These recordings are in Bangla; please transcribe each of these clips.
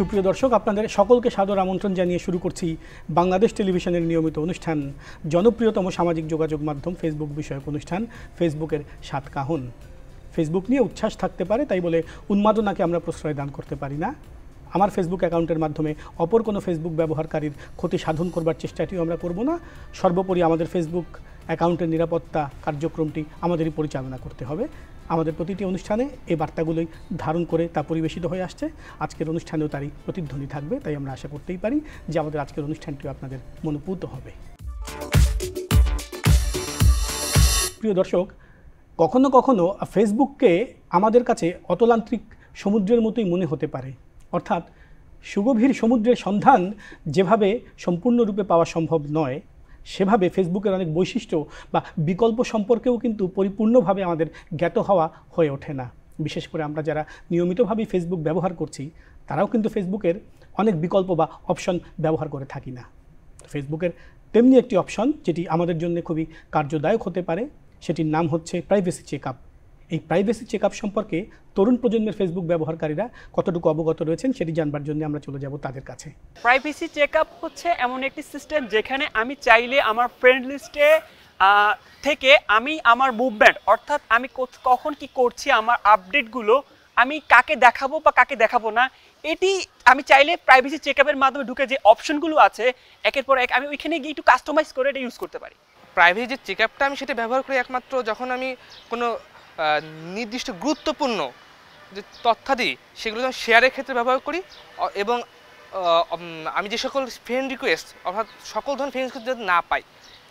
সুপ্রিয় দর্শক, আপনাদের সকলকে সাদর আমন্ত্রণ জানিয়ে শুরু করছি বাংলাদেশ টেলিভিশনের নিয়মিত অনুষ্ঠান, জনপ্রিয়তম সামাজিক যোগাযোগ মাধ্যম ফেসবুক বিষয়ক অনুষ্ঠান ফেসবুকের সাত কাহন। ফেসবুক নিয়ে উচ্ছ্বাস থাকতে পারে, তাই বলে উন্মাদনাকে আমরা প্রশ্রয় দান করতে পারি না। আমার ফেসবুক অ্যাকাউন্টের মাধ্যমে অপর কোনো ফেসবুক ব্যবহারকারীর ক্ষতি সাধন করবার চেষ্টাটিও আমরা করব না। সর্বোপরি আমাদের ফেসবুক অ্যাকাউন্টের নিরাপত্তা কার্যক্রমটি আমাদেরই পরিচালনা করতে হবে। আমাদের প্রতিটি অনুষ্ঠানে এই বার্তাগুলোই ধারণ করে তা পরিবেশিত হয়ে আসছে। আজকের অনুষ্ঠানেও তারই প্রতিধ্বনি থাকবে, তাই আমরা আশা করতেই পারি যে আমাদের আজকের অনুষ্ঠানটিও আপনাদের মনোপুত হবে। প্রিয় দর্শক, কখনো কখনো ফেসবুককে আমাদের কাছে অতলান্ত্রিক সমুদ্রের মতোই মনে হতে পারে। অর্থাৎ সুগভীর সমুদ্রের সন্ধান যেভাবে সম্পূর্ণরূপে পাওয়া সম্ভব নয়, সেভাবে ফেসবুকের অনেক বৈশিষ্ট্য বা বিকল্প সম্পর্কেও কিন্তু পরিপূর্ণভাবে আমাদের জ্ঞাত হওয়া হয়ে ওঠে না। বিশেষ করে আমরা যারা নিয়মিতভাবেই ফেসবুক ব্যবহার করছি, তারাও কিন্তু ফেসবুকের অনেক বিকল্প বা অপশন ব্যবহার করে থাকি না। ফেসবুকের তেমনি একটি অপশন যেটি আমাদের জন্য খুবই কার্যদায়ক হতে পারে, সেটির নাম হচ্ছে প্রাইভেসি চেকআপ। এই প্রাইভেসি চেকআপ সম্পর্কে তরুণ প্রজন্মের ফেসবুক ব্যবহারকারীরা কতটুকু অবগত রয়েছেন সেটি জানবার জন্য আমরা চলে যাব তাদের কাছে। প্রাইভেসি চেকআপ হচ্ছে এমন একটি সিস্টেম যেখানে আমি চাইলে আমার ফ্রেন্ড লিস্টে থেকে আমি আমার মুভমেন্ট, অর্থাৎ আমি কখন কি করছি, আমার আপডেটগুলো আমি কাকে দেখাবো বা কাকে দেখাবো না, এটি আমি চাইলে প্রাইভেসি চেকআপের মাধ্যমে ঢুকে যে অপশনগুলো আছে একের পর এক আমি ওইখানে গিয়ে একটু কাস্টমাইজ করে এটা ইউজ করতে পারি। প্রাইভেসি যে চেকআপটা আমি সেটা ব্যবহার করি একমাত্র যখন আমি কোনো নির্দিষ্ট গুরুত্বপূর্ণ যে তথ্যাদি সেগুলো আমি শেয়ারের ক্ষেত্রে ব্যবহার করি, এবং আমি যে সকল ফ্রেন্ড রিকোয়েস্ট অর্থাৎ সকল ধরনের ফ্রেন্ড রিকোয়েস্ট যদি না পাই,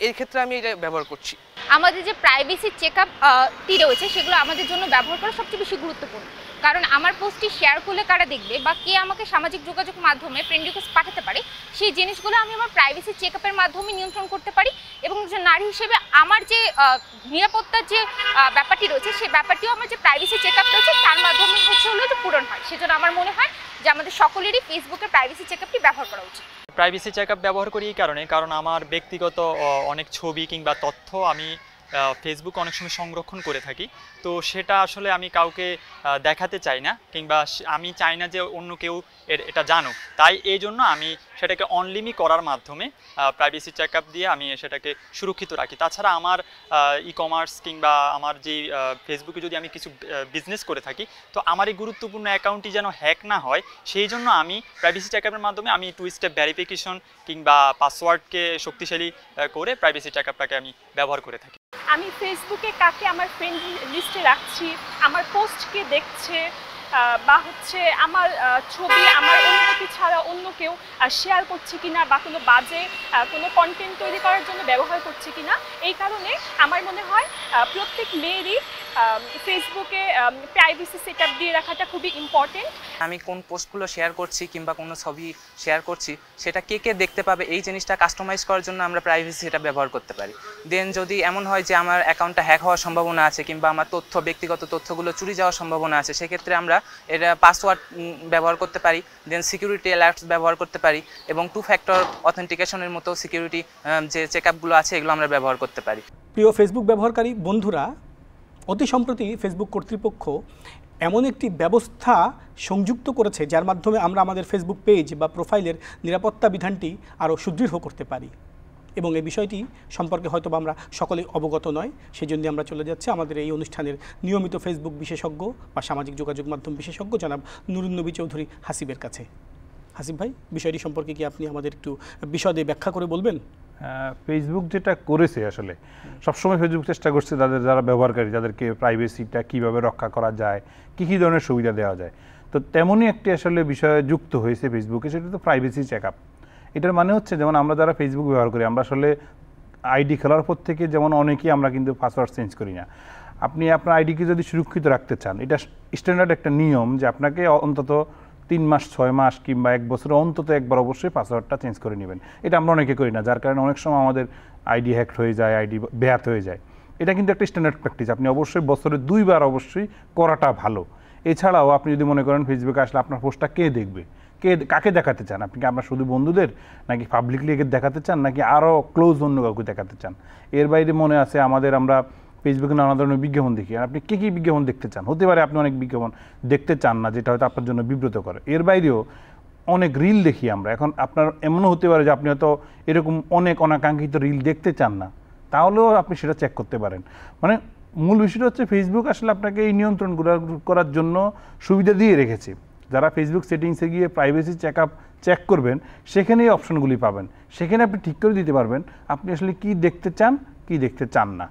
এই ক্ষেত্রে আমি এটা ব্যবহার করছি। আমাদের যে প্রাইভেসি চেকআপটি রয়েছে সেগুলো আমাদের জন্য ব্যবহার করা সবচেয়ে বেশি গুরুত্বপূর্ণ, কারণ আমার পোস্টটি শেয়ার করলে কারা দেখবে বা কে আমাকে সামাজিক যোগাযোগ মাধ্যমে ফ্রেন্ড রিকোয়েস্ট পাঠাতে পারে, সেই জিনিসগুলো আমি আমার প্রাইভেসি চেকআপের মাধ্যমে নিয়ন্ত্রণ করতে পারি। এবং যে নারী হিসেবে আমার যে নিরাপত্তার যে ব্যাপারটি রয়েছে, সেই ব্যাপারটিও আমার যে প্রাইভেসি চেকআপ রয়েছে তার মাধ্যমে হলো যে পূরণ হয়। সেজন্য আমার মনে হয় যে আমাদের সকলেরই ফেসবুকের প্রাইভেসি চেকআপটি ব্যবহার করা উচিত। প্রাইভেসি চেকআপ ব্যবহার করি এই কারণ আমার ব্যক্তিগত অনেক ছবি কিংবা তথ্য আমি ফেসবুক অনেক সময় সংরক্ষণ করে থাকি, তো সেটা আসলে আমি কাউকে দেখাতে চাই না, কিংবা আমি চাই না যে অন্য কেউ এটা জানুক। তাই এই জন্য আমি সেটাকে অনলিমি করার মাধ্যমে প্রাইভেসি চেকআপ দিয়ে আমি সেটাকে সুরক্ষিত রাখি। তাছাড়া আমার ই কমার্স কিংবা আমার যে ফেসবুকে যদি আমি কিছু বিজনেস করে থাকি, তো আমার এই গুরুত্বপূর্ণ অ্যাকাউন্টটি যেন হ্যাক না হয়, সেই জন্য আমি প্রাইভেসি চেকআপের মাধ্যমে আমি 2 স্টেপ ভেরিফিকেশন কিংবা পাসওয়ার্ডকে শক্তিশালী করে প্রাইভেসি চেকআপটাকে আমি ব্যবহার করে থাকি। আমি ফেসবুকে কাকে আমার ফ্রেন্ড লিস্টে রাখছি, আমার পোস্ট কে দেখছে, বা হচ্ছে আমার ছবি আমার অনুমতি ছাড়া অন্য কেউ শেয়ার করছে কিনা, বা কোনো বাজে কোনো কন্টেন্ট তৈরি করার জন্য ব্যবহার করছে কিনা, এই কারণে আমার মনে হয় প্রত্যেক মেয়েরই ফেসবুকে প্রাইভেসি সেটআপ দিয়ে রাখাটা খুবই ইম্পর্টেন্ট। আমি কোন পোস্টগুলো শেয়ার করছি কিংবা কোনো ছবি শেয়ার করছি সেটা কে কে দেখতে পাবে, এই জিনিসটা কাস্টমাইজ করার জন্য আমরা প্রাইভেসি সেটা ব্যবহার করতে পারি। দেন যদি এমন হয় যে আমার অ্যাকাউন্টটা হ্যাক হওয়ার সম্ভাবনা আছে কিংবা আমার ব্যক্তিগত তথ্যগুলো চুরি যাওয়ার সম্ভাবনা আছে, সেক্ষেত্রে আমরা এটা পাসওয়ার্ড ব্যবহার করতে পারি, দেন সিকিউরিটি অ্যালার্টস ব্যবহার করতে পারি, এবং 2 ফ্যাক্টর অথেন্টিকেশনের মতো সিকিউরিটি যে চেকআপগুলো আছে এগুলো আমরা ব্যবহার করতে পারি। প্রিয় ফেসবুক ব্যবহারকারী বন্ধুরা, অতি সম্প্রতি ফেসবুক কর্তৃপক্ষ এমন একটি ব্যবস্থা সংযুক্ত করেছে যার মাধ্যমে আমরা আমাদের ফেসবুক পেজ বা প্রোফাইলের নিরাপত্তা বিধানটি আরও সুদৃঢ় করতে পারি, এবং এই বিষয়টি সম্পর্কে হয়তো আমরা সকলেই অবগত নয়। সেই জন্য আমরা চলে যাচ্ছি আমাদের এই অনুষ্ঠানের নিয়মিত ফেসবুক বিশেষজ্ঞ বা সামাজিক যোগাযোগ মাধ্যম বিশেষজ্ঞ জনাব নুরুন নবী চৌধুরী হাসিবের কাছে। হাসিব ভাই, বিষয়টি সম্পর্কে কি আপনি আমাদের একটু বিশদে ব্যাখ্যা করে বলবেন? ফেসবুক যেটা করেছে, আসলে সবসময় ফেসবুক চেষ্টা করছে তাদের যারা ব্যবহারকারী তাদেরকে প্রাইভেসিটা কীভাবে রক্ষা করা যায়, কী কী ধরনের সুবিধা দেওয়া যায়, তো তেমনই একটি আসলে বিষয় যুক্ত হয়েছে ফেসবুকে, সেটা তো প্রাইভেসি চেকআপ। এটার মানে হচ্ছে যেমন আমরা যারা ফেসবুক ব্যবহার করি, আমরা আসলে আইডি খোলার পর থেকে যেমন অনেকেই আমরা কিন্তু পাসওয়ার্ড চেঞ্জ করি না। আপনি আপনার আইডিকে যদি সুরক্ষিত রাখতে চান, এটা স্ট্যান্ডার্ড একটা নিয়ম যে আপনাকে অন্তত 3 মাস 6 মাস কিংবা 1 বছরে অন্তত একবার অবশ্যই পাসওয়ার্ডটা চেঞ্জ করে নেবেন। এটা আমরা অনেকে করি না, যার কারণে অনেক সময় আমাদের আইডি হ্যাকড হয়ে যায়, আইডি ব্যাহত হয়ে যায়। এটা কিন্তু একটা স্ট্যান্ডার্ড প্র্যাকটিস, আপনি অবশ্যই বছরে 2 বার অবশ্যই করাটা ভালো। এছাড়াও আপনি যদি মনে করেন ফেসবুকে আসলে আপনার পোস্টটা কে দেখবে, কাকে দেখাতে চান, আপনি কি আপনার শুধু বন্ধুদের নাকি পাবলিকলি দেখাতে চান, নাকি আরও ক্লোজ অন্য কাউকে দেখাতে চান। এর বাইরে মনে আছে আমরা ফেসবুকে নানা ধরনের বিজ্ঞাপন দেখি, আর আপনি কী কী বিজ্ঞাপন দেখতে চান, হতে পারে আপনি অনেক বিজ্ঞাপন দেখতে চান না যেটা হয়তো আপনার জন্য বিব্রত করে। এর বাইরেও অনেক রিল দেখি আমরা। এখন আপনার এমনও হতে পারে যে আপনি হয়তো এরকম অনেক অনাকাঙ্ক্ষিত রিল দেখতে চান না, তাহলেও আপনি সেটা চেক করতে পারেন। মানে মূল বিষয়টা হচ্ছে ফেসবুক আসলে আপনাকে এই নিয়ন্ত্রণগুলো করার জন্য সুবিধা দিয়ে রেখেছে। যারা ফেসবুক সেটিংসে গিয়ে প্রাইভেসি চেক করবেন, সেখানে এই অপশনগুলি পাবেন। সেখানে আপনি ঠিক করে দিতে পারবেন আপনি আসলে কি দেখতে চান, কি দেখতে চান না।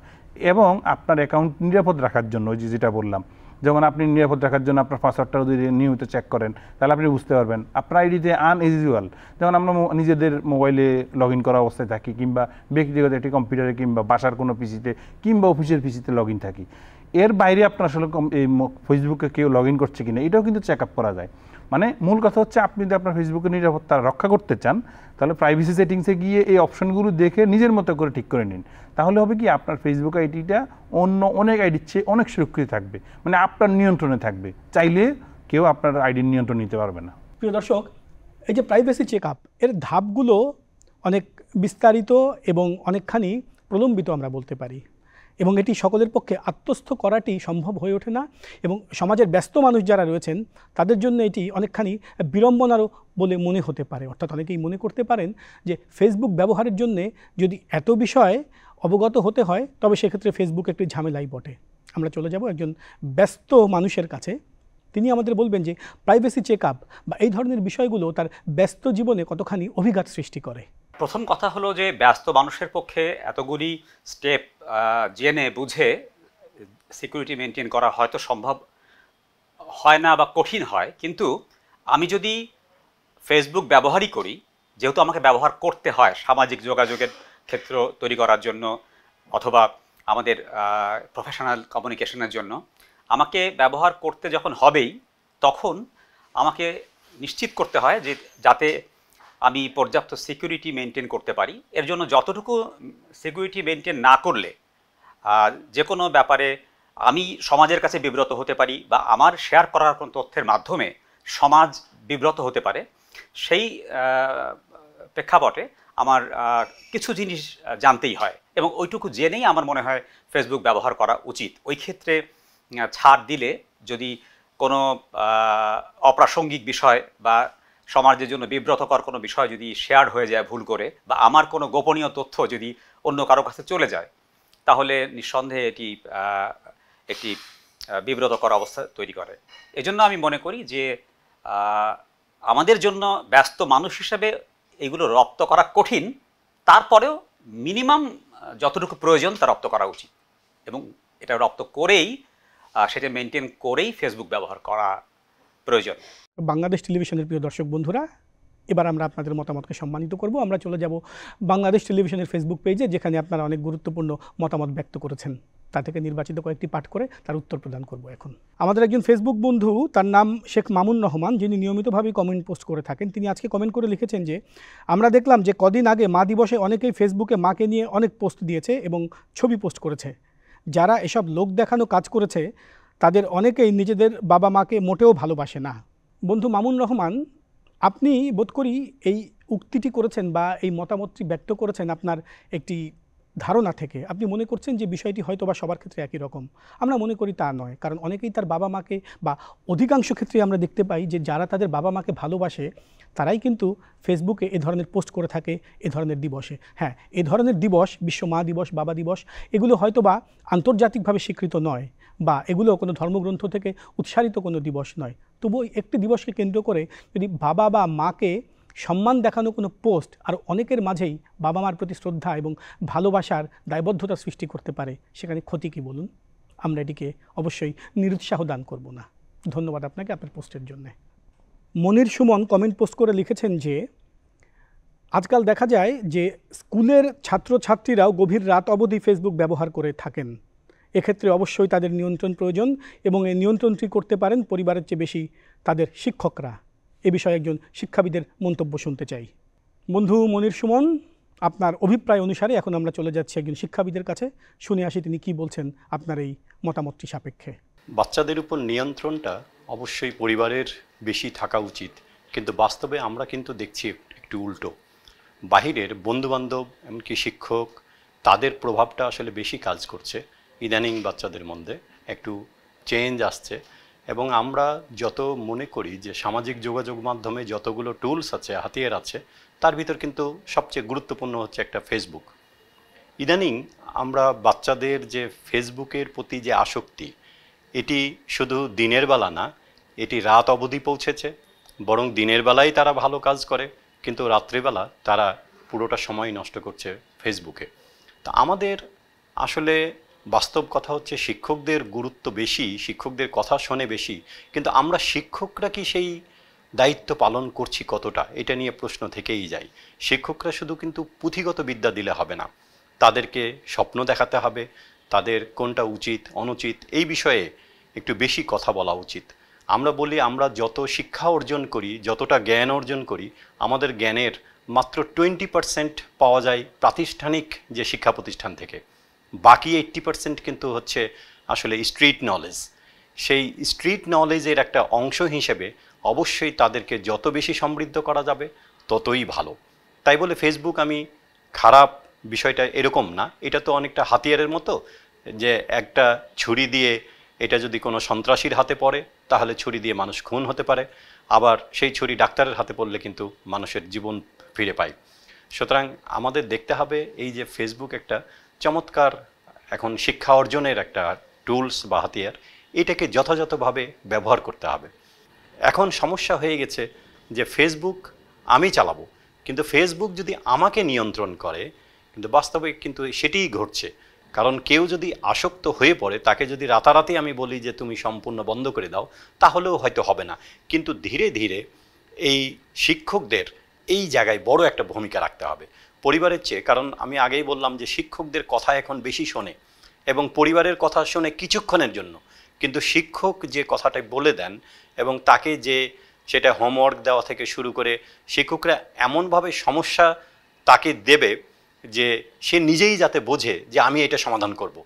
এবং আপনার অ্যাকাউন্ট নিরাপদ রাখার জন্য, ওই যেটা বললাম, যেমন আপনি নিরাপদ রাখার জন্য আপনার পাসওয়ার্ডটা যদি নিয়মিত চেক করেন, তাহলে আপনি বুঝতে পারবেন আপনার আইডিতে আনইউজুয়াল, যেমন আমরা নিজেদের মোবাইলে লগ ইন করা অবস্থায় থাকি, কিংবা ব্যক্তিগত একটি কম্পিউটারে, কিংবা বাসার কোনো পিসিতে, কিংবা অফিসের পিসিতে লগ ইন থাকি, এর বাইরে আপনার আসলে এই ফেসবুকে কেউ লগ ইন করছে কিনা এটাও কিন্তু চেক আপ করা যায়। মানে মূল কথা হচ্ছে আপনি যদি আপনার ফেসবুকের নিরাপত্তা রক্ষা করতে চান, তাহলে প্রাইভেসি সেটিংসে গিয়ে এই অপশনগুলো দেখে নিজের মতো করে ঠিক করে নিন। তাহলে হবে কি, আপনার ফেসবুক আইডিটা অন্য অনেক আইডির চেয়ে অনেক সুরক্ষিত থাকবে, মানে আপনার নিয়ন্ত্রণে থাকবে। চাইলে কেউ আপনার আইডির নিয়ন্ত্রণ নিতে পারবে না। প্রিয় দর্শক, এই যে প্রাইভেসি চেক আপ, এর ধাপগুলো অনেক বিস্তারিত এবং অনেকখানি প্রলম্বিত আমরা বলতে পারি, এবং এটি সকলের পক্ষে আত্মস্থ করাটি সম্ভব হয়ে ওঠে না, এবং সমাজের ব্যস্ত মানুষ যারা রয়েছেন তাদের জন্য এটি অনেকখানি বিড়ম্বনারও বলে মনে হতে পারে। অর্থাৎ অনেকেই মনে করতে পারেন যে ফেসবুক ব্যবহারের জন্যে যদি এত বিষয় অবগত হতে হয়, তবে সেক্ষেত্রে ফেসবুক একটি ঝামেলাই বটে। আমরা চলে যাব একজন ব্যস্ত মানুষের কাছে। তিনি আমাদের বলবেন যে প্রাইভেসি চেক আপ বা এই ধরনের বিষয়গুলো তার ব্যস্ত জীবনে কতখানি অভিঘাত সৃষ্টি করে। প্রথম কথা হলো যে ব্যস্ত মানুষের পক্ষে এতগুলি স্টেপ জেনে বুঝে সিকিউরিটি মেনটেন করা হয়তো সম্ভব হয় না বা কঠিন হয়, কিন্তু আমি যদি ফেসবুক ব্যবহারই করি, যেহেতু আমাকে ব্যবহার করতে হয় সামাজিক যোগাযোগের ক্ষেত্র তৈরি করার জন্য অথবা আমাদের প্রফেশনাল কমিউনিকেশনের জন্য, আমাকে ব্যবহার করতে যখন হবেই, তখন আমাকে নিশ্চিত করতে হয় যে যাতে আমি পর্যাপ্ত সিকিউরিটি মেনটেন করতে পারি। এর জন্য যতটুকু সিকিউরিটি মেনটেন না করলে যে কোনো ব্যাপারে আমি সমাজের কাছে বিব্রত হতে পারি, বা আমার শেয়ার করার কোনো তথ্যের মাধ্যমে সমাজ বিব্রত হতে পারে, সেই প্রেক্ষাপটে আমার কিছু জিনিস জানতেই হয়, এবং ওইটুকু জেনেই আমার মনে হয় ফেসবুক ব্যবহার করা উচিত। ওই ক্ষেত্রে ছাড় দিলে, যদি কোনো অপ্রাসঙ্গিক বিষয় বা সমাজের জন্য বিব্রতকর কোনো বিষয় যদি শেয়ার হয়ে যায় ভুল করে, বা আমার কোনো গোপনীয় তথ্য যদি অন্য কারো কাছে চলে যায়, তাহলে নিঃসন্দেহে এটি একটি বিব্রতকর অবস্থা তৈরি করে। এজন্য আমি মনে করি যে আমাদের জন্য ব্যস্ত মানুষ হিসেবে এগুলো রপ্ত করা কঠিন, তারপরেও মিনিমাম যতটুকু প্রয়োজন তা রপ্ত করা উচিত, এবং এটা রপ্ত করেই সেটা মেনটেন করেই ফেসবুক ব্যবহার করা প্রয়োজন। বাংলাদেশ টেলিভিশনের প্রিয় দর্শক বন্ধুরা, এবার আমরা আপনাদের মতামতকে সম্মানিত করব। আমরা চলে যাব বাংলাদেশ টেলিভিশনের ফেসবুক পেজে, যেখানে আপনারা অনেক গুরুত্বপূর্ণ মতামত ব্যক্ত করেছেন। তা থেকে নির্বাচিত কয়েকটি পাঠ করে তার উত্তর প্রদান করব এখন। আমাদের একজন ফেসবুক বন্ধু, তার নাম শেখ মামুন রহমান, যিনি নিয়মিতভাবেই কমেন্ট পোস্ট করে থাকেন, তিনি আজকে কমেন্ট করে লিখেছেন যে আমরা দেখলাম যে কদিন আগে মা দিবসে অনেকেই ফেসবুকে মাকে নিয়ে অনেক পোস্ট দিয়েছে এবং ছবি পোস্ট করেছে। যারা এসব লোক দেখানো কাজ করেছে তাদের অনেকেই নিজেদের বাবা মাকে মোটেও ভালোবাসে না। বন্ধু মামুন রহমান, আপনি বোধ করি এই উক্তিটি করেছেন বা এই মতামতটি ব্যক্ত করেছেন আপনার একটি ধারণা থেকে। আপনি মনে করছেন যে বিষয়টি হয়তো বা সবার ক্ষেত্রে একই রকম। আমরা মনে করি তা নয়, কারণ অনেকেই তার বাবা মাকে, বা অধিকাংশ ক্ষেত্রে আমরা দেখতে পাই যে যারা তাদের বাবা মাকে ভালোবাসে তারাই কিন্তু ফেসবুকে এ ধরনের পোস্ট করে থাকে এ ধরনের দিবসে। হ্যাঁ, এ ধরনের দিবস, বিশ্ব মা দিবস, বাবা দিবস, এগুলো হয়তো বা আন্তর্জাতিকভাবে স্বীকৃত নয়, বা এগুলো কোনো ধর্মগ্রন্থ থেকে উৎসারিত কোনো দিবস নয়। তবুও একটি দিবসকে কেন্দ্র করে যদি বাবা বা মাকে সম্মান দেখানো কোনো পোস্ট আর অনেকের মাঝেই বাবা মার প্রতি শ্রদ্ধা এবং ভালোবাসার দায়বদ্ধতা সৃষ্টি করতে পারে, সেখানে ক্ষতি কী বলুন? আমরা এটিকে অবশ্যই নিরুৎসাহ দান করব না। ধন্যবাদ আপনাকে আপনার পোস্টের জন্য। মনির সুমন কমেন্ট পোস্ট করে লিখেছেন যে আজকাল দেখা যায় যে স্কুলের ছাত্রছাত্রীরাও গভীর রাত অবধি ফেসবুক ব্যবহার করে থাকেন। এক্ষেত্রে অবশ্যই তাদের নিয়ন্ত্রণ প্রয়োজন, এবং এই নিয়ন্ত্রণটি করতে পারেন পরিবারের চেয়ে বেশি তাদের শিক্ষকরা। এ বিষয়ে একজন শিক্ষাবিদের মন্তব্য শুনতে চাই। বন্ধু মনির সুমন, আপনার অভিপ্রায় অনুসারে এখন আমরা চলে যাচ্ছি একজন শিক্ষাবিদের কাছে, শুনে আসি তিনি কি বলছেন আপনার এই মতামতটি সাপেক্ষে। বাচ্চাদের উপর নিয়ন্ত্রণটা অবশ্যই পরিবারের বেশি থাকা উচিত, কিন্তু বাস্তবে আমরা কিন্তু দেখছি একটু উল্টো। বাহিরের বন্ধুবান্ধব, এমনকি শিক্ষক, তাদের প্রভাবটা আসলে বেশি কাজ করছে। ইদানিং বাচ্চাদের মধ্যে একটু চেঞ্জ আসছে, এবং আমরা যত মনে করি যে সামাজিক যোগাযোগ মাধ্যমে যতগুলো টুলস আছে, হাতিয়ার আছে, তার ভিতর কিন্তু সবচেয়ে গুরুত্বপূর্ণ হচ্ছে একটা ফেসবুক। ইদানিং আমরা বাচ্চাদের যে ফেসবুকের প্রতি যে আসক্তি, এটি শুধু দিনের বেলা না, এটি রাত অবধি পৌঁছেছে। বরং দিনের বেলায় তারা ভালো কাজ করে, কিন্তু রাত্রিবেলা তারা পুরোটা সময় নষ্ট করছে ফেসবুকে। তা আমাদের আসলে বাস্তব কথা হচ্ছে শিক্ষকদের গুরুত্ব বেশি, শিক্ষকদের কথা শোনে বেশি, কিন্তু আমরা শিক্ষকরা কি সেই দায়িত্ব পালন করছি কতটা, এটা নিয়ে প্রশ্ন থেকেই যায়। শিক্ষকরা শুধু কিন্তু পুঁথিগত বিদ্যা দিলে হবে না, তাদেরকে স্বপ্ন দেখাতে হবে, তাদের কোনটা উচিত অনুচিত এই বিষয়ে একটু বেশি কথা বলা উচিত। আমরা বলি আমরা যত শিক্ষা অর্জন করি, যতটা জ্ঞান অর্জন করি, আমাদের জ্ঞানের মাত্র 20% পাওয়া যায় প্রাতিষ্ঠানিক যে শিক্ষা প্রতিষ্ঠান থেকে, বাকি 80% কিন্তু হচ্ছে আসলে স্ট্রিট নলেজ। সেই স্ট্রিট নলেজের একটা অংশ হিসেবে অবশ্যই তাদেরকে যত বেশি সমৃদ্ধ করা যাবে ততই ভালো। তাই বলে ফেসবুক আমি খারাপ বিষয়টা এরকম না, এটা তো অনেকটা হাতিয়ারের মতো, যে একটা ছুরি দিয়ে এটা যদি কোনো সন্ত্রাসীর হাতে পড়ে তাহলে ছুরি দিয়ে মানুষ খুন হতে পারে, আবার সেই ছুরি ডাক্তারের হাতে পড়লে কিন্তু মানুষের জীবন ফিরে পায়। সুতরাং আমাদের দেখতে হবে এই যে ফেসবুক একটা চমৎকার এখন শিক্ষা অর্জনের একটা টুলস বা হাতিয়ার, এটাকে যথাযথভাবে ব্যবহার করতে হবে। এখন সমস্যা হয়ে গেছে যে ফেসবুক আমি চালাবো, কিন্তু ফেসবুক যদি আমাকে নিয়ন্ত্রণ করে, কিন্তু বাস্তবে কিন্তু সেটিই ঘটছে। কারণ কেউ যদি আসক্ত হয়ে পড়ে, তাকে যদি রাতারাতি আমি বলি যে তুমি সম্পূর্ণ বন্ধ করে দাও, তাহলেও হয়তো হবে না। কিন্তু ধীরে ধীরে এই শিক্ষকদের এই জায়গায় বড় একটা ভূমিকা রাখতে হবে পরিবারের চেয়ে। কারণ আমি আগেই বললাম যে শিক্ষকদের কথা এখন বেশি শোনে, এবং পরিবারের কথা শোনে কিছুক্ষণের জন্য, কিন্তু শিক্ষক যে কথাটা বলে দেন এবং তাকে যে সেটা হোমওয়ার্ক দেওয়া থেকে শুরু করে, শিক্ষকরা এমনভাবে সমস্যা তাকে দেবে যে সে নিজেই যাতে বোঝে যে আমি এটা সমাধান করব,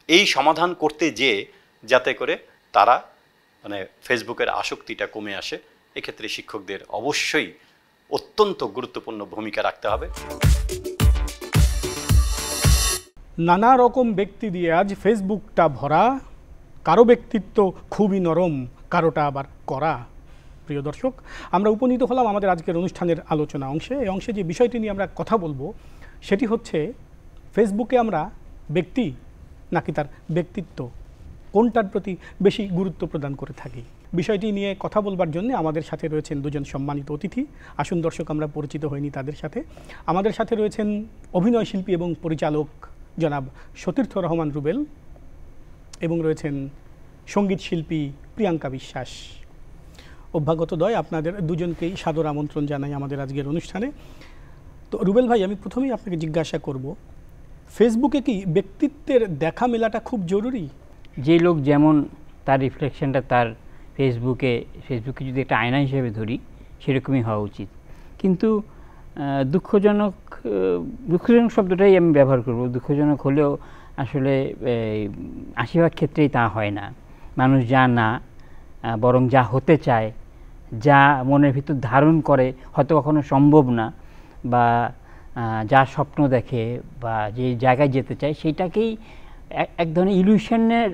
এই সমাধান করতে যেয়ে যাতে করে তারা মানে ফেসবুকের আসক্তিটা কমে আসে, এক্ষেত্রে শিক্ষকদের অবশ্যই অত্যন্ত গুরুত্বপূর্ণ ভূমিকা রাখতে হবে। নানা রকম ব্যক্তি দিয়ে আজ ফেসবুকটা ভরা, কারো ব্যক্তিত্ব খুবই নরম, কারোটা আবার কড়া। প্রিয় দর্শক, আমরা উপনীত হলাম আমাদের আজকের অনুষ্ঠানের আলোচনা অংশে। এই অংশে যে বিষয়টি নিয়ে আমরা কথা বলবো সেটি হচ্ছে ফেসবুকে আমরা ব্যক্তি নাকি তার ব্যক্তিত্ব, কোনটার প্রতি বেশি গুরুত্ব প্রদান করে থাকি। বিষয়টি নিয়ে কথা বলবার জন্য আমাদের সাথে রয়েছেন দুজন সম্মানিত অতিথি। আসুন দর্শক, আমরা পরিচিত হইনি তাদের সাথে। আমাদের সাথে রয়েছেন অভিনয় শিল্পী এবং পরিচালক জনাব সতীর্থ রহমান রুবেল, এবং রয়েছেন সঙ্গীত শিল্পী প্রিয়াঙ্কা বিশ্বাস। অভ্যাগতদ্বয়, আপনাদের দুজনকেই সাদর আমন্ত্রণ জানাই আমাদের আজকের অনুষ্ঠানে। তো রুবেল ভাই, আমি প্রথমেই আপনাকে জিজ্ঞাসা করব, ফেসবুকে কি ব্যক্তিত্বের দেখা মেলাটা খুব জরুরি? যে লোক যেমন তার রিফ্লেকশনটা তার ফেসবুকে যদি একটা আয়না হিসেবে ধরি, সেরকমই হওয়া উচিত। কিন্তু দুঃখজনক শব্দটাই আমি ব্যবহার করব। দুঃখজনক হলেও আসলে ৮০% ক্ষেত্রেই তা হয় না। মানুষ যা না, বরং যা হতে চায়, যা মনের ভিতর ধারণ করে, হয়তো কখনো সম্ভব না, বা যা স্বপ্ন দেখে বা যে জায়গায় যেতে চায়, সেইটাকেই এক ধরনের ইলিউশনের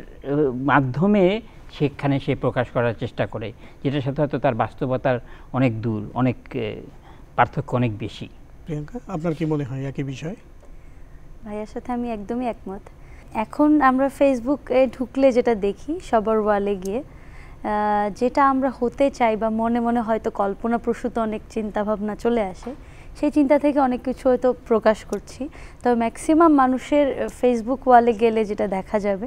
মাধ্যমে সেখানে সে প্রকাশ করার চেষ্টা করে, যেটার সাথে হয়তো তার বাস্তবতার অনেক দূর, অনেক পার্থক্য অনেক বেশি। প্রিয়াঙ্কা, আপনার কি মনে হয় একই বিষয়? ভাইয়ার সাথে আমি একদমই একমত। এখন আমরা ফেসবুকে ঢুকলে যেটা দেখি, সবার ওয়ালে গিয়ে যেটা আমরা হতে চাই বা মনে মনে হয়তো কল্পনাপ্রসূত অনেক চিন্তাভাবনা চলে আসে, সেই চিন্তা থেকে অনেক কিছু হয়তো প্রকাশ করছি। তবে ম্যাক্সিমাম মানুষের ফেসবুক ওয়ালে গেলে যেটা দেখা যাবে,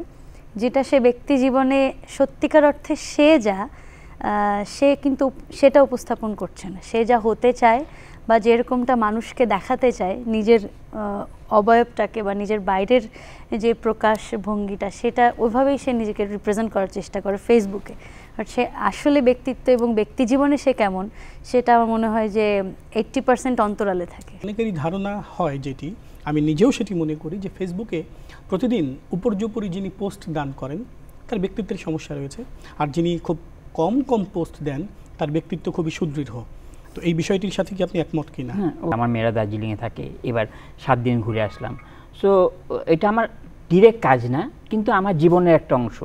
যেটা সে ব্যক্তি জীবনে সত্যিকার অর্থে সে কিন্তু সেটা উপস্থাপন করছে না। সে যা হতে চায় বা যেরকমটা মানুষকে দেখাতে চায়, নিজের অবয়বটাকে বা নিজের বাইরের যে প্রকাশ ভঙ্গিটা, সেটা ওইভাবেই সে নিজেকে রিপ্রেজেন্ট করার চেষ্টা করে ফেসবুকে। আর সে আসলে ব্যক্তিত্ব এবং ব্যক্তি জীবনে সে কেমন, সেটা আমার মনে হয় যে 80% অন্তরালে থাকে। অনেকেরই ধারণা হয়, যেটি আমি নিজেও সেটি মনে করি, যে ফেসবুকে প্রতিদিন উপর্যুপরি যিনি পোস্ট দান করেন তার ব্যক্তিত্বের সমস্যা রয়েছে, আর যিনি খুব কম পোস্ট দেন তার ব্যক্তিত্ব খুবই সুদৃঢ়। তো এই বিষয়টির সাথে কি আপনি একমত কিনা? আমার মেয়েরা দার্জিলিংয়ে থাকে, এবার 7 দিন ঘুরে আসলাম। সো এটা আমার ডিরেক্ট কাজ না, কিন্তু আমার জীবনের একটা অংশ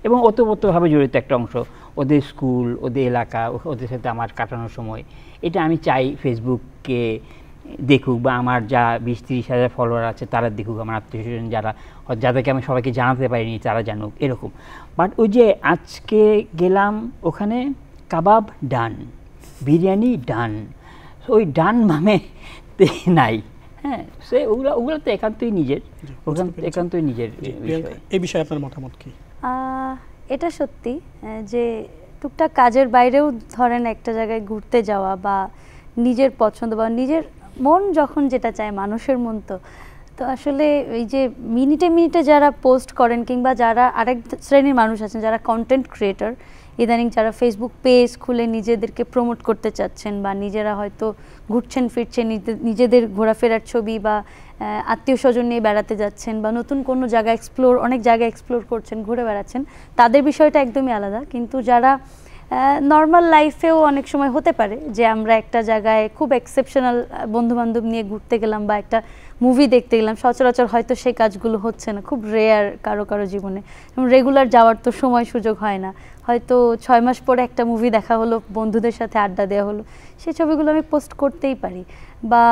এবং ওতপ্রোতভাবে জড়িত একটা অংশ। ওদের স্কুল, ওদের এলাকা, ওদের সাথে আমার কাটানোর সময়, এটা আমি চাই ফেসবুককে দেখুক, বা আমার যা 20-30 হাজার ফলোয়ার আছে তারা দেখুক, আমার আত্মীয়স্বজন যাদেরকে আমি সবাইকে জানাতে পারিনি তারা জানুক, এরকম। বাট ওই যে আজকে গেলাম ওখানে, কাবাব ডান, বিরিয়ানি ডান, ওই ডান মানে নাই। হ্যাঁ, সে ওগুলো তো একান্তই নিজের, বিষয়। এই বিষয়ে আপনার মতামত কি? এটা সত্যি যে টুকটাক কাজের বাইরেও ধরেন একটা জায়গায় ঘুরতে যাওয়া বা নিজের পছন্দ বা নিজের মন যখন যেটা চায়, মানুষের মন তো আসলে এই যে মিনিটে মিনিটে যারা পোস্ট করেন, কিংবা যারা আরেক শ্রেণীর মানুষ আছেন যারা কন্টেন্ট ক্রিয়েটর, ইদানিং যারা ফেসবুক পেজ খুলে নিজেদেরকে প্রমোট করতে চাচ্ছেন, বা নিজেরা হয়তো ঘুরছেন ফিরছেন, নিজেদের ঘোরাফেরার ছবি বা আত্মীয় স্বজন নিয়ে বেড়াতে যাচ্ছেন, বা নতুন কোনো জায়গা অনেক জায়গা এক্সপ্লোর করছেন, ঘুরে বেড়াচ্ছেন, তাদের বিষয়টা একদমই আলাদা। কিন্তু যারা নর্মাল লাইফেও অনেক সময় হতে পারে যে আমরা একটা জায়গায় খুব এক্সেপশনাল বন্ধুবান্ধব নিয়ে ঘুরতে গেলাম বা একটা মুভি দেখতে গেলাম, সচরাচর হয়তো সেই কাজগুলো হচ্ছে না, খুব রেয়ার কারো জীবনে। রেগুলার যাওয়ার তো সময় সুযোগ হয় না, হয়তো 6 মাস পরে একটা মুভি দেখা হলো, বন্ধুদের সাথে আড্ডা দেওয়া হলো, সেই ছবিগুলো আমি পোস্ট করতেই পারি। বা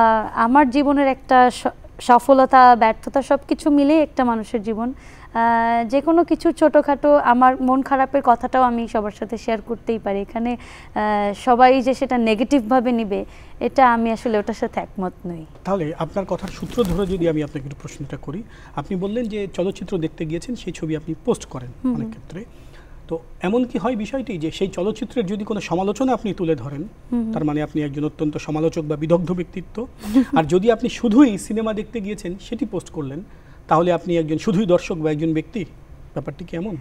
আমার জীবনের একটা সফলতা ব্যর্থতা সব কিছু মিলেই একটা মানুষের জীবন, যে কোনো কিছু ছোটোখাটো আমার মন খারাপের কথাটাও আমি সবার সাথে শেয়ার করতেই পারি। এখানে সবাই যে সেটা নেগেটিভভাবে নিবে, এটা আমি আসলে ওটার সাথে একমত নই। তাহলে আপনার কথার সূত্র ধরে যদি আমি আপনাকে একটু প্রশ্নটা করি, আপনি বললেন যে চলচ্চিত্র দেখতে গিয়েছেন, সেই ছবি আপনি পোস্ট করেন অনেক ক্ষেত্রে, তো এমন কি হয় বিষয়টি যে সেই চলচ্চিত্রের যদি কোনো সমালোচনা আপনি তুলে ধরেন, তার মানে আপনি একজন অত্যন্ত সমালোচক বা বিদগ্ধ ব্যক্তিত্ব, আর যদি আপনি শুধুই সিনেমা দেখতে গিয়েছেন সেটি পোস্ট করলেন, তাহলে আপনি একজন শুধুই দর্শক বা একজন ব্যক্তি? ব্যাপারটি কি এমন?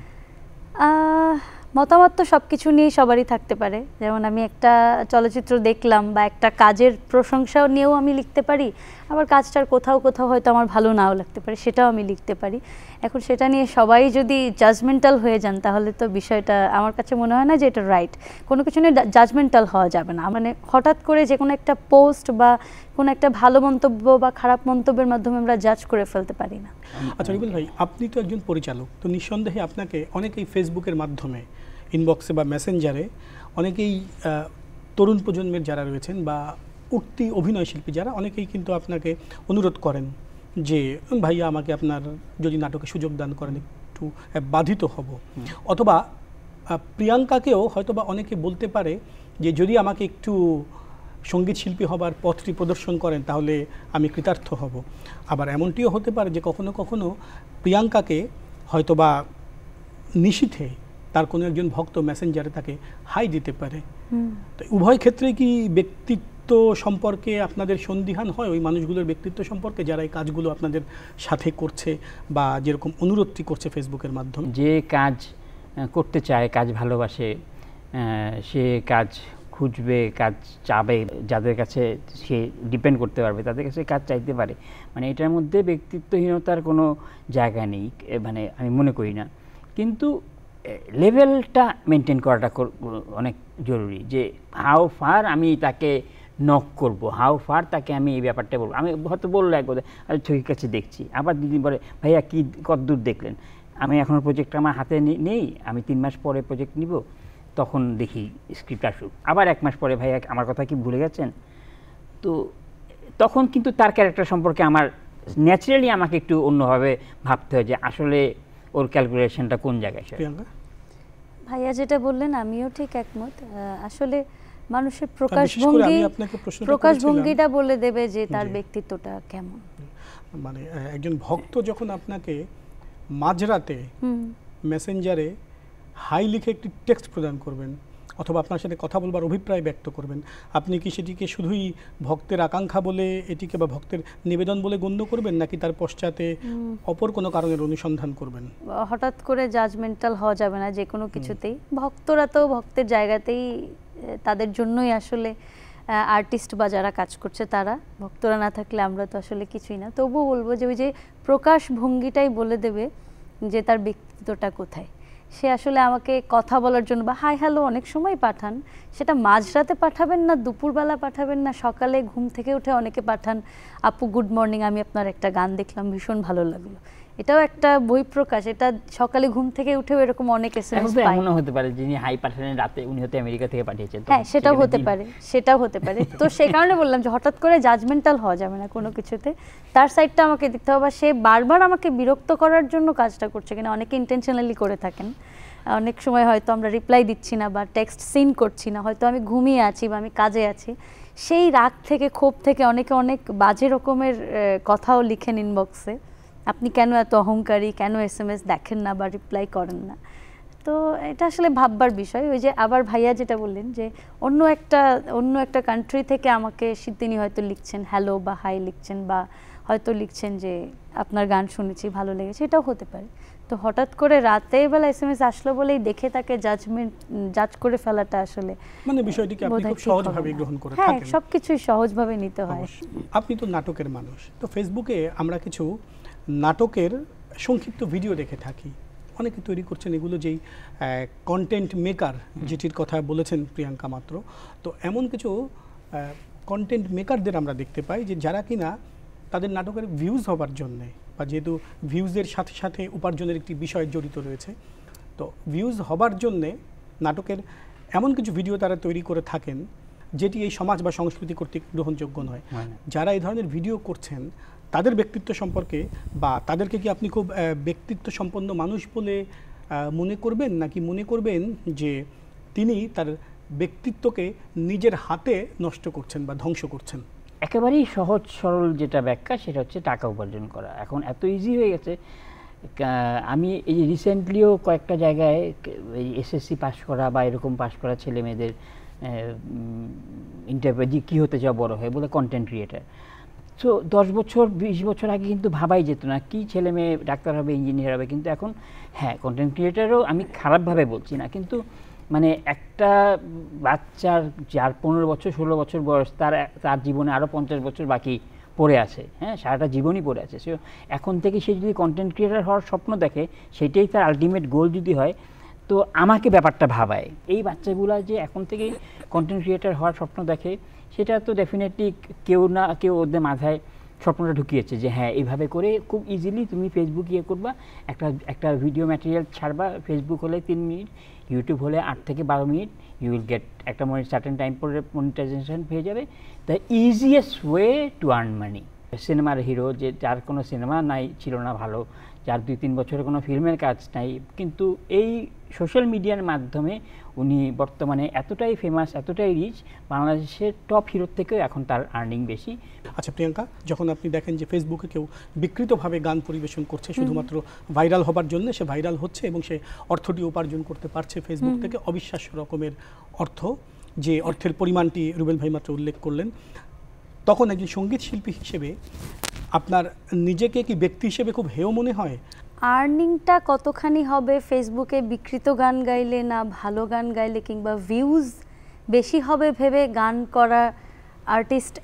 মতামত তো সব কিছু নিয়েই সবারই থাকতে পারে। যেমন আমি একটা চলচ্চিত্র দেখলাম বা একটা কাজের প্রশংসাও নিয়েও আমি লিখতে পারি, আবার কাজটার কোথাও হয়তো আমার ভালো নাও লাগতে পারে, সেটাও আমি লিখতে পারি। এখন সেটা নিয়ে সবাই যদি জাজমেন্টাল হয়ে যান, তাহলে তো বিষয়টা আমার কাছে মনে হয় না যে এটা রাইট। কোনো কিছু নিয়ে জাজমেন্টাল হওয়া যাবে না। মানে হঠাৎ করে যে কোনো একটা পোস্ট বা কোনো একটা ভালো মন্তব্য বা খারাপ মন্তব্যের মাধ্যমে আমরা জাজ করে ফেলতে পারি না। আচ্ছা রিবুল ভাই, আপনি তো একজন পরিচালক, তো নিঃসন্দেহে আপনাকে অনেকেই ফেসবুকের মাধ্যমে ইনবক্সে বা মেসেঞ্জারে অনেকেই তরুণ প্রজন্মের যারা রয়েছেন বা উঠতি অভিনয় শিল্পী যারা, অনেকেই কিন্তু আপনাকে অনুরোধ করেন যে ভাইয়া আমাকে আপনার যদি নাটকে সুযোগ দান করেন একটু বাধিত হব। অথবা প্রিয়াঙ্কাকেও হয়তো বা অনেকে বলতে পারে যে যদি আমাকে একটু সঙ্গীত শিল্পী হবার পথটি প্রদর্শন করেন তাহলে আমি কৃতার্থ হব। আবার এমনটিও হতে পারে যে কখনো কখনো প্রিয়াঙ্কাকে হয়তো বা নিশীথে তার কোনো একজন ভক্ত মেসেঞ্জারে তাকে হাই দিতে পারে। তো উভয় ক্ষেত্রে কি ব্যক্তিত্ব সম্পর্কে আপনাদের সন্দিহান হয়, ওই মানুষগুলোর ব্যক্তিত্ব সম্পর্কে যারা এই কাজগুলো আপনাদের সাথে করছে বা যেরকম অনুরোধটি করছে ফেসবুকের মাধ্যমে? যে কাজ করতে চায়, কাজ ভালোবাসে, সে কাজ খুঁজবে, কাজ চাবে, যাদের কাছে সে ডিপেন্ড করতে পারবে তাদের কাছে কাজ চাইতে পারে। মানে এটার মধ্যে ব্যক্তিত্বহীনতার কোনো জায়গা নেই, মানে আমি মনে করি না। কিন্তু লেভেলটা মেনটেন করাটা অনেক জরুরি, যে হাউ ফার আমি তাকে নক করব, হাউ ফার তাকে আমি এই ব্যাপারটা বলবো। আমি হয়তো বললো একবার ছবির কাছে দেখছি, আবার দিদি বলে ভাইয়া কী কতদূর দেখলেন, আমি এখনও প্রজেক্টটা আমার হাতে নেই, আমি 3 মাস পরে প্রজেক্ট নিব, তখন দেখি স্ক্রিপ্ট আসুক। আবার 1 মাস পরে ভাইয়া আমার কথা কি ভুলে গেছেন? তো তখন কিন্তু তার ক্যারেক্টার সম্পর্কে আমার ন্যাচারালি আমাকে একটু অন্যভাবে ভাবতে হয় যে আসলে ওর ক্যালকুলেশনটা কোন জায়গায়। ভাইয়া যেটা বললেন আমিও ঠিক একমত। আসলে মানুষের প্রকাশভঙ্গিটা বলে দেবে যে তার ব্যক্তিত্বটা কেমন। মানে একজন ভক্ত যখন আপনাকে মাঝরাতে মেসেঞ্জারে হাই লিখে একটি টেক্সট প্রদান করবেন অথবা আপনার সাথে কথা বলবার অভিপ্রায় ব্যক্ত করবেন, আপনি কি সেটিকে শুধুই ভক্তের আকাঙ্ক্ষা বলে এটিকে বা ভক্তের নিবেদন বলে গণ্য করবেন, নাকি তার পশ্চাতে অপর কোনো কারণের অনুসন্ধান করবেন? হঠাৎ করে জাজমেন্টাল হওয়া যাবে না যে কোনো কিছুতেই। ভক্তরা তো ভক্তের জায়গাতেই, তাদের জন্যই আসলে আর্টিস্ট বা যারা কাজ করছে তারা, ভক্তরা না থাকলে আমরা তো আসলে কিছুই না। তবুও বলবো যে ওই যে প্রকাশভঙ্গিটাই বলে দেবে যে তার ব্যক্তিত্বটা কোথায়। সে আসলে আমাকে কথা বলার জন্য বা হাই হ্যালো অনেক সময় পাঠান, সেটা মাঝরাতে পাঠাবেন না, দুপুরবেলা পাঠাবেন না, সকালে ঘুম থেকে উঠে অনেকে পাঠান আপু গুড মর্নিং, আমি আপনার একটা গান দেখলাম ভীষণ ভালো লাগলো। এটাও একটা বহিঃপ্রকাশ। এটা সকালে ঘুম থেকে উঠেও এরকম অনেক এসএমএস পাই। এমনও হতে পারে যিনি হাই পাঠালেন রাতে উনি হয়তো আমেরিকা থেকে পাঠিয়েছেন। হ্যাঁ, সেটাও হতে পারে, সেটাও হতে পারে। তো সেই কারণে বললাম যে হঠাৎ করে জাজমেন্টাল হওয়া যাবে না কোনো কিছুতে, তার সাইডটা আমাকে দেখতে হবে। সে বারবার আমাকে বিরক্ত করার জন্য কাজটা করছে কিনা, অনেকে ইন্টেনশনালি করে থাকেন। অনেক সময় হয়তো আমরা রিপ্লাই দিচ্ছি না বা টেক্সট সিন করছি না, হয়তো আমি ঘুমিয়ে আছি বা আমি কাজে আছি, সেই রাগ থেকে ক্ষোভ থেকে অনেকে অনেক বাজে রকমের কথাও লিখেন ইনবক্সে, আপনি কেন এত অহংকারী, কেন এসএমএস দেখেন না বা রিপ্লাই করেন না। তো এটা আসলে ভাববার বিষয়। ওই যে আবার ভাইয়া যেটা বললেন যে অন্য একটা কান্ট্রি থেকে আমাকে তিনি হয়তো লিখছেন হ্যালো বা হাই লিখছেন, বা হয়তো লিখছেন যে আপনার গান শুনেছি ভালো লেগেছে, এটাও হতে পারে। তো হঠাৎ করে রাতের বেলা এসএমএস আসলো বলেই দেখে তাকে জাজ করে ফেলাটা আসলে মানে বিষয়টিকে আপনি খুব সহজভাবে গ্রহণ করে থাকেন। হ্যাঁ, সবকিছুই সহজভাবে নিতে হয়। আপনি তো নাটকের মানুষ, তো ফেসবুকে আমরা কিছু নাটকের সংক্ষিপ্ত ভিডিও দেখে থাকি, অনেকে তৈরি করছেন এগুলো, যেই কন্টেন্ট মেকার যেটির কথা বলেছেন প্রিয়াঙ্কা মাত্র। তো এমন কিছু কন্টেন্ট মেকারদের আমরা দেখতে পাই যে যারা কিনা তাদের নাটকের ভিউজ হবার জন্যে, বা যেহেতু ভিউজের সাথে সাথে উপার্জনের একটি বিষয় জড়িত রয়েছে, তো ভিউজ হবার জন্যে নাটকের এমন কিছু ভিডিও তারা তৈরি করে থাকেন যেটি এই সমাজ বা সংস্কৃতি কর্তৃক গ্রহণযোগ্য নয়। যারা এই ধরনের ভিডিও করছেন তাদের ব্যক্তিত্ব সম্পর্কে, বা তাদেরকে কি আপনি খুব ব্যক্তিত্ব সম্পন্ন মানুষ বলে মনে করবেন, নাকি মনে করবেন যে তিনি তার ব্যক্তিত্বকে নিজের হাতে নষ্ট করছেন বা ধ্বংস করছেন? একেবারেই সহজ সরল যেটা ব্যাখ্যা সেটা হচ্ছে টাকা উপার্জন করা। এখন এত ইজি হয়ে গেছে। আমি এই রিসেন্টলিও কয়েকটা জায়গায় এই এসএসসি পাস করা বা এরকম পাস করা ছেলে মেয়েদের ইন্টারভিউ দিয়ে কী হতে চাও বড় হয়ে, বলে কন্টেন্ট ক্রিয়েটার। সো 10 বছর 20 বছর আগে কিন্তু ভাবাই যেত না কি ছেলে মেয়ে ডাক্তার হবে, ইঞ্জিনিয়ার হবে। কিন্তু এখন হ্যাঁ, কন্টেন্ট ক্রিয়েটারও আমি খারাপভাবে বলছি না, কিন্তু মানে একটা বাচ্চার যার 15 বছর 16 বছর বয়স, তার জীবনে আরও 50 বছর বাকি পড়ে আছে। হ্যাঁ, সারাটা জীবনই পড়ে আছে। সো এখন থেকে সে যদি কন্টেন্ট ক্রিয়েটার হওয়ার স্বপ্ন দেখে, সেটাই তার আলটিমেট গোল যদি হয়, তো আমাকে ব্যাপারটা ভাবায় এই বাচ্চাগুলো যে এখন থেকেই কন্টেন্ট ক্রিয়েটার হওয়ার স্বপ্ন দেখে, সেটা তো ডেফিনেটলি কেউ না কেউ ওদের মাথায় স্বপ্নটা ঢুকিয়েছে যে হ্যাঁ, এইভাবে করে খুব ইজিলি তুমি ফেসবুক ইয়ে করবা, একটা ভিডিও ম্যাটেরিয়াল ছাড়বা, ফেসবুক হলে 3 মিনিট, ইউটিউব হলে 8 থেকে 12 মিনিট, ইউ উইল গেট একটা সার্টেন টাইম পরে মনিটাইজেশন পেয়ে যাবে। The easiest way to earn money. সিনেমার হিরো, যে যার কোনো সিনেমা নাই ছিল না ভালো, যার 2-3 বছরের কোনো ফিল্মের কাজ নাই, কিন্তু এই সোশ্যাল মিডিয়ার মাধ্যমে উনি বর্তমানে এতটাই ফেমাস, এতটাই রিচ, বাংলাদেশের টপ হিরোর থেকেও এখন তার আর্নিং বেশি। আচ্ছা প্রিয়াঙ্কা, যখন আপনি দেখেন যে ফেসবুকে কেউ বিকৃতভাবে গান পরিবেশন করছে শুধুমাত্র ভাইরাল হবার জন্য, সে ভাইরাল হচ্ছে এবং সে অর্থটি উপার্জন করতে পারছে ফেসবুক থেকে, অবিশ্বাস্য রকমের অর্থ, যে অর্থের পরিমাণটি রুবেল ভাই মাত্র উল্লেখ করলেন, তখন একজন সঙ্গীত শিল্পী হিসেবে আপনার নিজেকে কি ব্যক্তি হিসেবে খুব হেয় মনে হয়? আর্নিংটা কতখানি হবে ফেসবুকে বিকৃত গান গাইলে, না ভালো গান গাইলে, কিংবা ভিউজ বেশি হবে ভেবে গান করা আর্টিস্ট,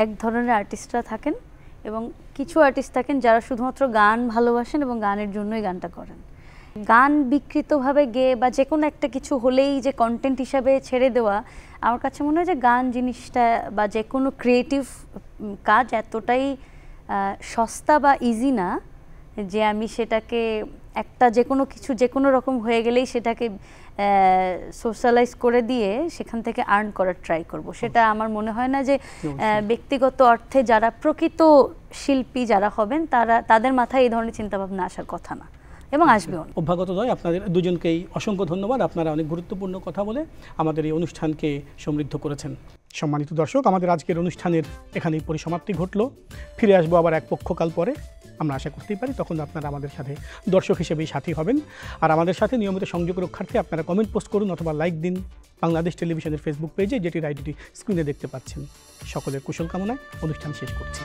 এক ধরনের আর্টিস্টরা থাকেন, এবং কিছু আর্টিস্ট থাকেন যারা শুধুমাত্র গান ভালোবাসেন এবং গানের জন্যই গানটা করেন। গান বিকৃতভাবে গেয়ে বা যে কোনো একটা কিছু হলেই যে কন্টেন্ট হিসাবে ছেড়ে দেওয়া, আমার কাছে মনে হয় যে গান জিনিসটা বা যে কোনো ক্রিয়েটিভ কাজ এতটাই সস্তা বা ইজি না যে আমি সেটাকে একটা যে কোনো কিছু যে কোনো রকম হয়ে গেলেই সেটাকে সোশ্যালাইজ করে দিয়ে সেখান থেকে আর্ন করার ট্রাই করব। সেটা আমার মনে হয় না যে ব্যক্তিগত অর্থে যারা প্রকৃত শিল্পী যারা হবেন তাদের মাথায় এই ধরনের চিন্তাভাবনা আসার কথা না, এবং আসবেও না। অভ্যাগতদ্বয়, আপনাদের দুজনকেই অসংখ্য ধন্যবাদ। আপনারা অনেক গুরুত্বপূর্ণ কথা বলে আমাদের এই অনুষ্ঠানকে সমৃদ্ধ করেছেন। সম্মানিত দর্শক, আমাদের আজকের অনুষ্ঠানের এখানেই পরিসমাপ্তি ঘটল। ফিরে আসবো আবার এক পক্ষকাল পরে, আমরা আশা করতেই পারি তখন আপনারা আমাদের সাথে দর্শক হিসেবেই সাথী হবেন। আর আমাদের সাথে নিয়মিত সংযোগ রক্ষার্থে আপনারা কমেন্ট পোস্ট করুন অথবা লাইক দিন বাংলাদেশ টেলিভিশনের ফেসবুক পেজে, যেটির আইডিটি স্ক্রিনে দেখতে পাচ্ছেন। সকলের কুশল কামনায় অনুষ্ঠান শেষ করছি।